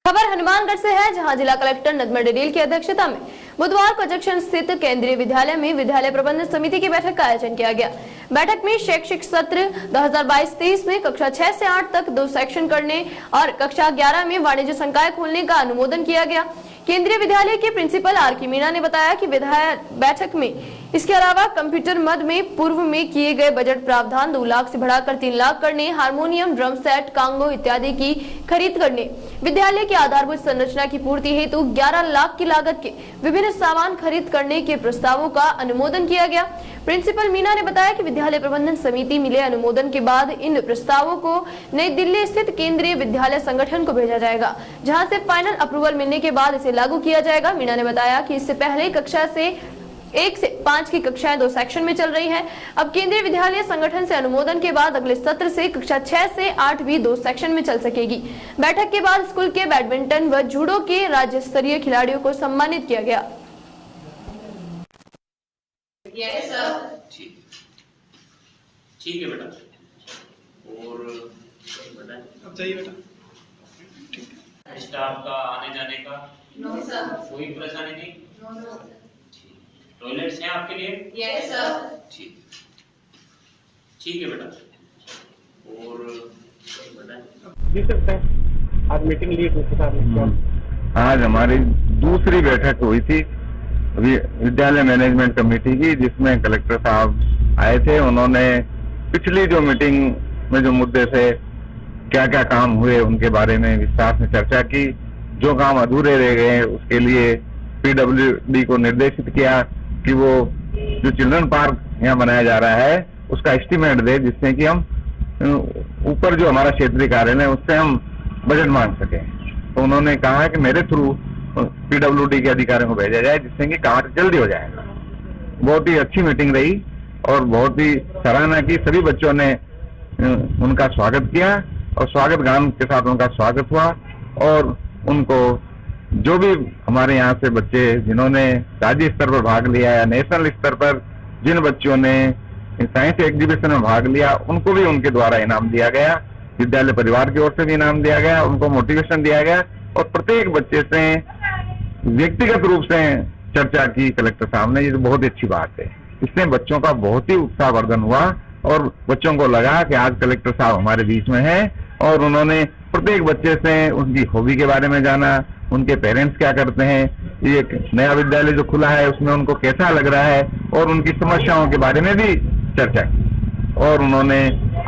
खबर हनुमानगढ़ से है, जहां जिला कलेक्टर नदमा डिडेल की अध्यक्षता में बुधवार को जंक्शन स्थित केंद्रीय विद्यालय में विद्यालय प्रबंधन समिति की बैठक का आयोजन किया गया। बैठक में शैक्षिक सत्र 2022-23 में कक्षा 6 से 8 तक 2 सेक्शन करने और कक्षा 11 में वाणिज्य संकाय खोलने का अनुमोदन किया गया। केंद्रीय विद्यालय के प्रिंसिपल आर.के. मीणा ने बताया कि बैठक में इसके अलावा कंप्यूटर मद में पूर्व में किए गए बजट प्रावधान 2 लाख से बढ़ाकर 3 लाख करने, हारमोनियम, ड्रम सेट, कांगो इत्यादि की खरीद करने, विद्यालय की आधारभूत संरचना की पूर्ति हेतु 11 लाख की लागत के विभिन्न सामान खरीद करने के प्रस्तावों का अनुमोदन किया गया। प्रिंसिपल मीणा ने बताया कि विद्यालय प्रबंधन समिति मिले अनुमोदन के बाद इन प्रस्तावों को नई दिल्ली स्थित केंद्रीय विद्यालय संगठन को भेजा जाएगा, जहां से फाइनल अप्रूवल मिलने के बाद इसे लागू किया जाएगा। मीणा ने बताया कि इससे पहले कक्षा से 1 से 5 की कक्षाएं 2 सेक्शन में चल रही हैं। अब केंद्रीय विद्यालय संगठन से अनुमोदन के बाद अगले सत्र से कक्षा 6 से 8 भी 2 सेक्शन में चल सकेगी। बैठक के बाद स्कूल के बैडमिंटन व जूडो के राज्य स्तरीय खिलाड़ियों को सम्मानित किया गया। Yes sir. ठीक है बेटा। और अब चाहिए बेटा स्टाफ का आने जाने का नो सर। कोई परेशानी नहीं? No sir. टॉयलेट्स हैं आपके लिए? Yes sir. ठीक है बेटा। और जी सर, आज मीटिंग ली थी। आज हमारी दूसरी बैठक हुई थी विद्यालय मैनेजमेंट कमेटी की, जिसमें कलेक्टर साहब आए थे। उन्होंने पिछली जो मीटिंग में जो मुद्दे थे, क्या क्या काम हुए, उनके बारे में विस्तार से चर्चा की। जो काम अधूरे रह गए उसके लिए पीडब्ल्यूडी को निर्देशित किया कि वो जो चिल्ड्रन पार्क यहाँ बनाया जा रहा है उसका एस्टीमेट दे, जिससे कि हम ऊपर जो हमारा क्षेत्रीय कार्यालय है उससे हम बजट मांग सके। तो उन्होंने कहा कि मेरे थ्रू पीडब्ल्यूडी के अधिकारियों को भेजा जाए, जिससे कि काम जल्दी हो जाएगा। बहुत ही अच्छी मीटिंग रही और बहुत ही सराहना की। सभी बच्चों ने उनका स्वागत किया और स्वागत गान के साथ उनका स्वागत हुआ। और उनको जो भी हमारे यहाँ से बच्चे जिन्होंने राज्य स्तर पर भाग लिया या नेशनल स्तर पर जिन बच्चों ने साइंस एग्जीबिशन में भाग लिया, उनको भी उनके द्वारा इनाम दिया गया। विद्यालय परिवार की ओर से भी इनाम दिया गया, उनको मोटिवेशन दिया गया और प्रत्येक बच्चे से व्यक्तिगत रूप से चर्चा की कलेक्टर साहब ने। ये तो बहुत अच्छी बात है। इससे बच्चों का बहुत ही उत्साहवर्धन हुआ और बच्चों को लगा कि आज कलेक्टर साहब हमारे बीच में हैं। और उन्होंने प्रत्येक बच्चे से उनकी हॉबी के बारे में जाना, उनके पेरेंट्स क्या करते हैं, ये एक नया विद्यालय जो खुला है उसमें उनको कैसा लग रहा है, और उनकी समस्याओं के बारे में भी चर्चा की। और उन्होंने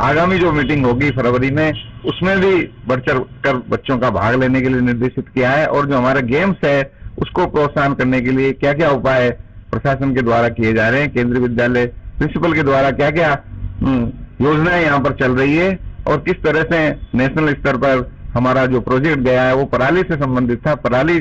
आगामी जो मीटिंग होगी फरवरी में, उसमें भी बढ़ चढ़ कर बच्चों का भाग लेने के लिए निर्देशित किया है। और जो हमारा गेम्स है उसको प्रोत्साहन करने के लिए क्या क्या उपाय प्रशासन के द्वारा किए जा रहे हैं, केंद्रीय विद्यालय प्रिंसिपल के द्वारा क्या क्या योजनाएं यहाँ पर चल रही है, और किस तरह से नेशनल स्तर पर हमारा जो प्रोजेक्ट गया है वो पराली से संबंधित था। पराली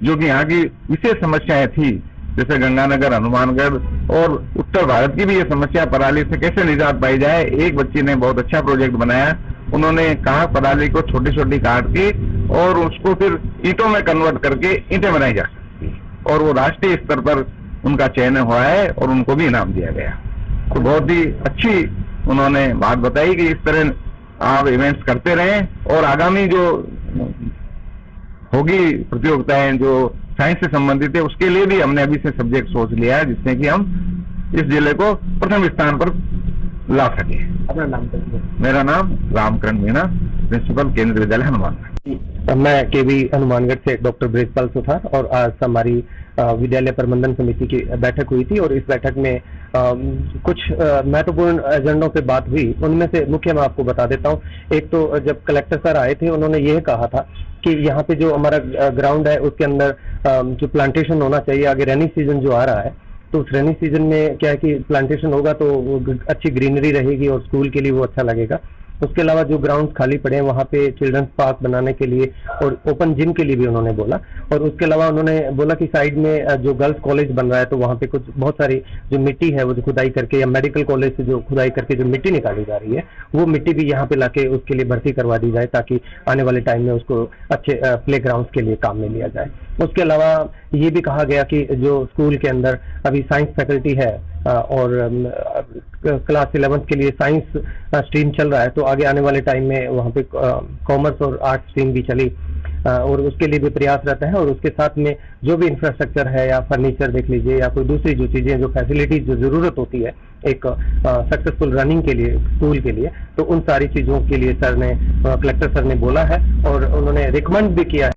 जो कि यहाँ की विशेष समस्याएं थी, जैसे गंगानगर, हनुमानगढ़ और उत्तर भारत की भी ये समस्या, पराली से कैसे निजात पाई जाए। एक बच्ची ने बहुत अच्छा प्रोजेक्ट बनाया। उन्होंने कहा पराली को छोटी छोटी काट के और उसको फिर ईंटों में कन्वर्ट करके ईंटें बनाई जा सकती, और वो राष्ट्रीय स्तर पर उनका चयन हुआ है और उनको भी इनाम दिया गया। तो बहुत ही अच्छी उन्होंने बात बताई कि इस तरह आप इवेंट्स करते रहें, और आगामी जो होगी प्रतियोगिताएं जो साइंस से संबंधित है उसके लिए भी हमने अभी से सब्जेक्ट सोच लिया है, जिससे कि हम इस जिले को प्रथम स्थान पर ला सके। अपना नाम बताइए। मेरा नाम रामकरण मीणा, प्रिंसिपल केंद्रीय विद्यालय हनुमानगढ़। मैं केवी हनुमानगढ़ से डॉक्टर ब्रिजपाल सुथार, और आज हमारी विद्यालय प्रबंधन समिति की बैठक हुई थी। और इस बैठक में कुछ महत्वपूर्ण एजेंडों पे बात हुई। उनमें से मुख्य मैं आपको बता देता हूँ। एक तो जब कलेक्टर सर आए थे, उन्होंने यह कहा था कि यहाँ पे जो हमारा ग्राउंड है उसके अंदर जो प्लांटेशन होना चाहिए। आगे रेनी सीजन जो आ रहा है, तो उस रेनी सीजन में क्या है कि प्लांटेशन होगा तो अच्छी ग्रीनरी रहेगी और स्कूल के लिए वो अच्छा लगेगा। उसके अलावा जो ग्राउंड खाली पड़े हैं वहाँ पे चिल्ड्रंस पार्क बनाने के लिए और ओपन जिम के लिए भी उन्होंने बोला। और उसके अलावा उन्होंने बोला कि साइड में जो गर्ल्स कॉलेज बन रहा है तो वहाँ पे कुछ बहुत सारी जो मिट्टी है वो जो खुदाई करके, या मेडिकल कॉलेज से जो खुदाई करके जो मिट्टी निकाली जा रही है वो मिट्टी भी यहाँ पे लाके उसके लिए भर्ती करवा दी जाए, ताकि आने वाले टाइम में उसको अच्छे प्ले ग्राउंड के लिए काम में लिया जाए। उसके अलावा ये भी कहा गया कि जो स्कूल के अंदर अभी साइंस फैकल्टी है और क्लास 11th के लिए साइंस स्ट्रीम चल रहा है, तो आगे आने वाले टाइम में वहाँ पे कॉमर्स और आर्ट स्ट्रीम भी चली और उसके लिए भी प्रयास रहता है। और उसके साथ में जो भी इंफ्रास्ट्रक्चर है या फर्नीचर देख लीजिए या कोई दूसरी जो चीजें, जो फैसिलिटीज जो जरूरत होती है एक सक्सेसफुल रनिंग के लिए स्कूल के लिए, तो उन सारी चीजों के लिए सर ने कलेक्टर सर ने बोला है और उन्होंने रिकमेंड भी किया